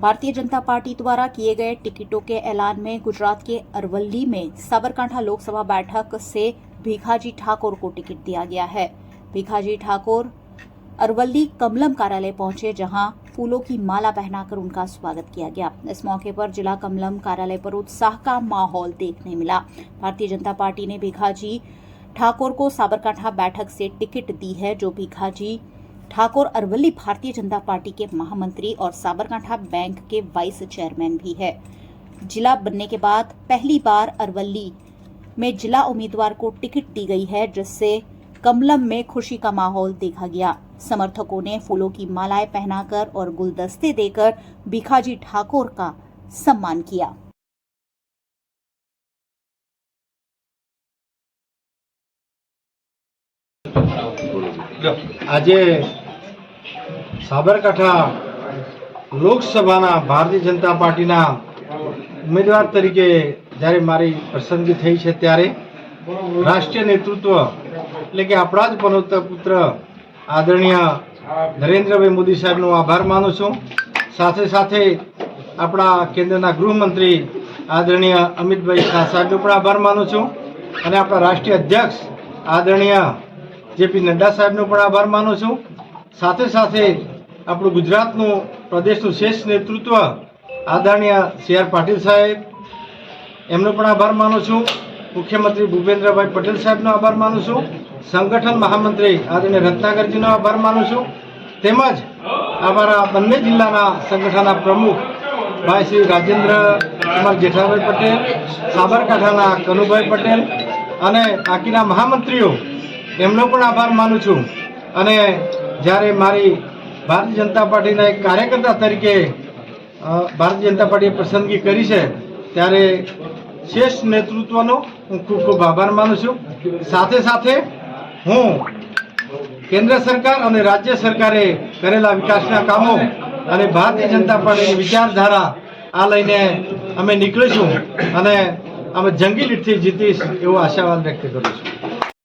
Bharatiya Janata party द्वारा किए गए टिकटों के ऐलान में गुजरात के अरवल्ली में साबरकांठा लोकसभा बैठक से भीखाजी ठाकुर को टिकट दिया गया है। भीखाजी ठाकुर अरवल्ली कमलम कार्यालय पहुंचे, जहां फूलों की माला पहनाकर उनका स्वागत किया गया। इस मौके पर जिला कमलम कार्यालय पर उत्साह का माहौल देखने मिला। भारतीय जनता पार्टी ने भीखाजी ठाकुर को साबरकांठा बैठक से टिकट दी है, जो भीखाजी ठाकुर अरवल्ली भारतीय जनता पार्टी के महामंत्री और साबरकांठा बैंक के वाइस चेयरमैन भी है। जिला बनने के बाद पहली बार अरवल्ली में जिला उम्मीदवार को टिकट दी गई है, जिससे कमलम में खुशी का माहौल देखा गया। समर्थकों ने फूलों की मालाएं पहनाकर और गुलदस्ते देकर भीखाजी ठाकुर का सम्मान किया। આજે સાબરકાંઠા લોકસભાના ભારતીય જનતા પાર્ટીના ઉમેદવાર તરીકે જ્યારે મારી પસંદગી થઈ છે, ત્યારે રાષ્ટ્રીય નેતૃત્વ એટલે કે આપણા જ પુત્ર આદરણીય નરેન્દ્રભાઈ મોદી સાહેબનો આભાર માનું છું। સાથે સાથે આપણા કેન્દ્રના ગૃહમંત્રી આદરણીય અમિતભાઈ શાહ સાહેબનો પણ આભાર માનું છું અને આપણા રાષ્ટ્રીય અધ્યક્ષ આદરણીય જેપી નડ્ડા સાહેબનો પણ આભાર માનું છું। સાથે સાથે આપણું ગુજરાતનું પ્રદેશનું શ્રેષ્ઠ નેતૃત્વ આદરણીય સી આર પાટીલ સાહેબ એમનો પણ આભાર માનું છું। મુખ્યમંત્રી ભૂપેન્દ્રભાઈ પટેલ સાહેબનો આભાર માનું છું। સંગઠન મહામંત્રી આદરણીય રત્નાકરજીનો આભાર માનું છું। તેમજ અમારા બંને જિલ્લાના સંગઠનના પ્રમુખ ભાઈ શ્રી રાજેન્દ્ર કુમાર જેઠાભાઈ પટેલ, સાબરકાંઠાના કનુભાઈ પટેલ અને બાકીના મહામંત્રીઓ એમનો પણ આભાર માનું છું। અને જ્યારે મારી ભારતીય જનતા પાર્ટીના એક કાર્યકર્તા તરીકે ભારતીય જનતા પાર્ટીએ પસંદગી કરી છે, ત્યારે શ્રેષ્ઠ નેતૃત્વનો હું ખૂબ ખૂબ આભાર માનું છું। સાથે સાથે હું કેન્દ્ર સરકાર અને રાજ્ય સરકારે કરેલા વિકાસના કામો અને ભારતીય જનતા પાર્ટીની વિચારધારા આ લઈને અમે નીકળીશું અને અમે જંગી લીડથી જીતીશ એવો આશાવાદ વ્યક્ત કરું છું।